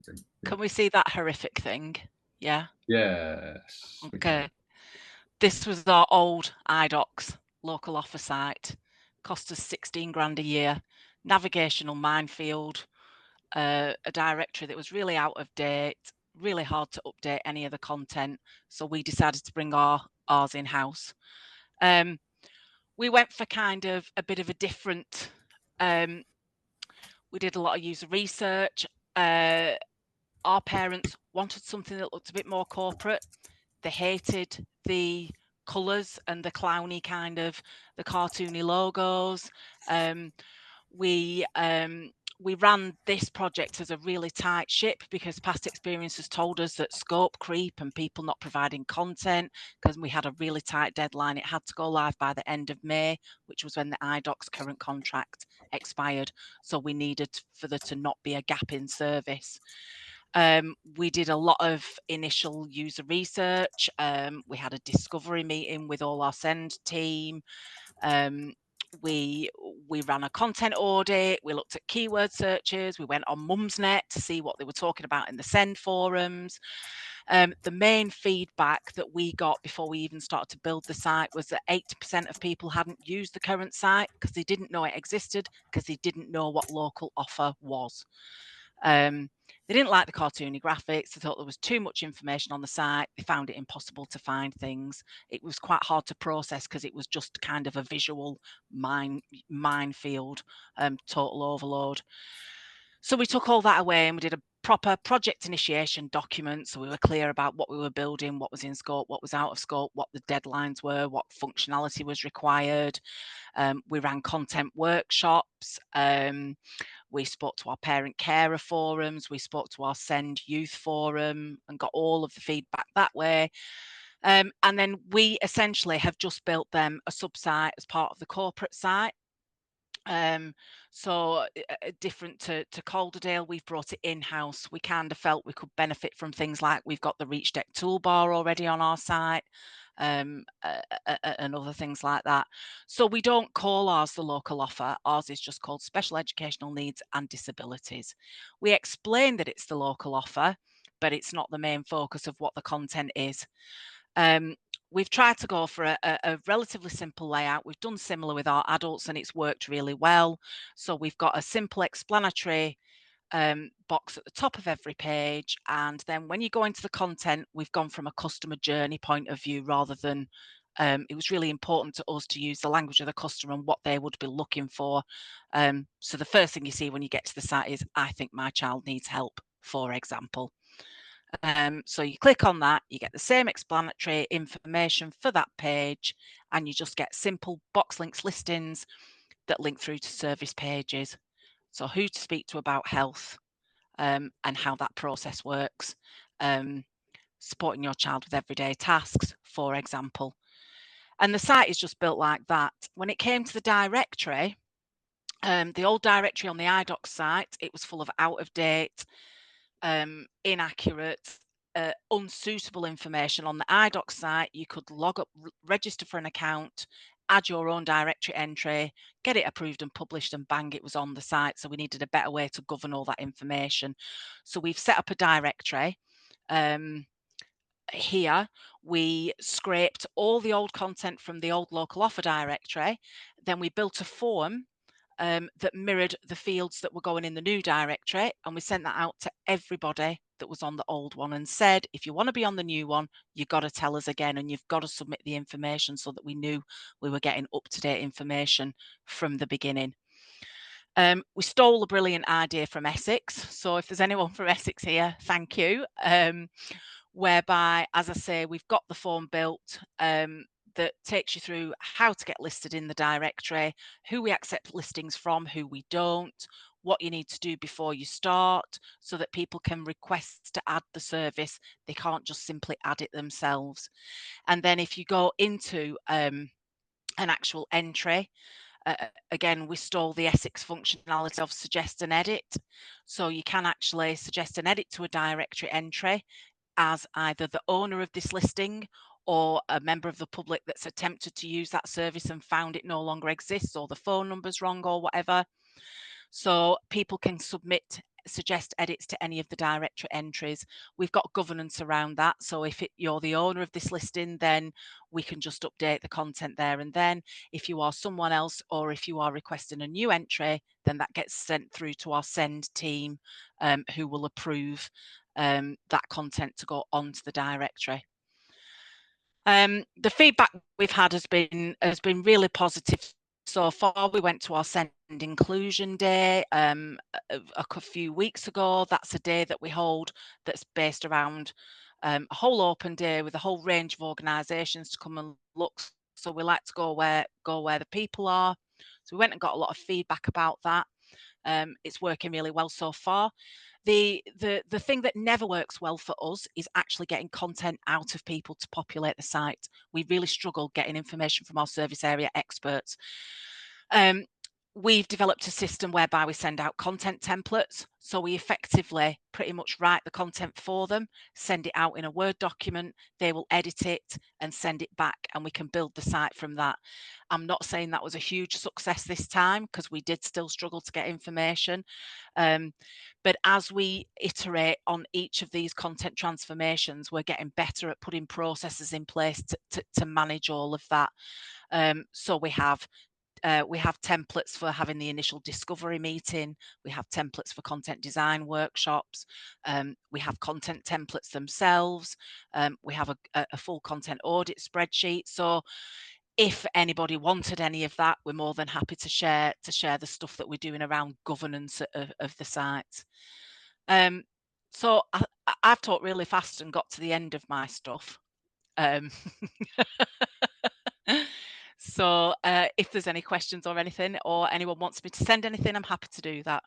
Yeah. Can we see that horrific thing? Yeah. Yes, we can. Okay. This was our old iDocs local offer site. Cost us 16 grand a year. Navigational minefield, a directory that was really out of date, really hard to update any of the content. So we decided to bring ours in house. We went for kind of a bit of a different. We did a lot of user research. Our parents wanted something that looked a bit more corporate. They hated the colours and the clowny kind of the cartoony logos. Um, we um, we ran this project as a really tight ship because past experience has told us that scope creep and people not providing content, because we had a really tight deadline. It had to go live by the end of May, which was when the iDocs current contract expired. So we needed for there to not be a gap in service. We did a lot of initial user research. We had a discovery meeting with all our send team. Um, we ran a content audit. We looked at keyword searches. We went on Mumsnet to see what they were talking about in the send forums. The main feedback that we got before we even started to build the site was that 80% of people hadn't used the current site because they didn't know it existed, because they didn't know what local offer was. They didn't like the cartoony graphics. They thought there was too much information on the site. They found it impossible to find things. It was quite hard to process because it was just kind of a visual minefield, total overload. So we took all that away and we did a proper project initiation document. So we were clear about what we were building, what was in scope, what was out of scope, what the deadlines were, what functionality was required. We ran content workshops. We spoke to our parent carer forums. We spoke to our Send Youth forum and got all of the feedback that way. And then we essentially have just built them a sub-site as part of the corporate site. So different to Calderdale, we've brought it in-house. We kind of felt we could benefit from things like we've got the Reach Deck toolbar already on our site, and other things like that. So we don't call ours the local offer. Ours is just called Special Educational Needs and Disabilities. We explain that it's the local offer, but it's not the main focus of what the content is. We've tried to go for a relatively simple layout. We've done similar with our adults and it's worked really well. So we've got a simple explanatory box at the top of every page. And then when you go into the content, we've gone from a customer journey point of view rather than it was really important to us to use the language of the customer and what they would be looking for. So the first thing you see when you get to the site is, I think my child needs help, for example. So you click on that, you get the same explanatory information for that page, and you just get simple box links listings that link through to service pages. So who to speak to about health, and how that process works. Supporting your child with everyday tasks, for example. And the site is just built like that. When it came to the directory, the old directory on the iDocs site, it was full of out of date, inaccurate, unsuitable information. On the iDocs site, you could log up, register for an account, add your own directory entry, get it approved and published, and bang, it was on the site. So we needed a better way to govern all that information. So we've set up a directory. Here, we scraped all the old content from the old local offer directory. Then we built a form that mirrored the fields that were going in the new directory. And we sent that out to everybody that was on the old one and said, if you want to be on the new one, you've got to tell us again and you've got to submit the information, so that we knew we were getting up-to-date information from the beginning. We stole a brilliant idea from Essex. So if there's anyone from Essex here, thank you. Whereby, as I say, we've got the form built that takes you through how to get listed in the directory, who we accept listings from, who we don't, what you need to do before you start, so that people can request to add the service. They can't just simply add it themselves. And then if you go into an actual entry, again, we stole the Essex functionality of suggest and edit. So you can actually suggest an edit to a directory entry as either the owner of this listing or a member of the public that's attempted to use that service and found it no longer exists, or the phone number's wrong or whatever. So people can submit suggest edits to any of the directory entries. We've got governance around that. So if you're the owner of this listing, then we can just update the content there and then. If you are someone else, or if you are requesting a new entry, then that gets sent through to our send team, who will approve that content to go onto the directory. The feedback we've had has been really positive so far. We went to our Send Inclusion Day a few weeks ago. That's a day that we hold that's based around a whole open day with a whole range of organisations to come and look. So we like to go where the people are. So we went and got a lot of feedback about that. It's working really well so far. The thing that never works well for us is actually getting content out of people to populate the site. We really struggle getting information from our service area experts. We've developed a system whereby we send out content templates. So we effectively pretty much write the content for them, send it out in a Word document, they will edit it and send it back, and we can build the site from that. I'm not saying that was a huge success this time, because we did still struggle to get information. But as we iterate on each of these content transformations, we're getting better at putting processes in place to manage all of that. So we have templates for having the initial discovery meeting. We have templates for content design workshops. We have content templates themselves. We have a full content audit spreadsheet. So if anybody wanted any of that, we're more than happy to share the stuff that we're doing around governance of the site. So I've talked really fast and got to the end of my stuff. So if there's any questions or anything, or anyone wants me to send anything, I'm happy to do that.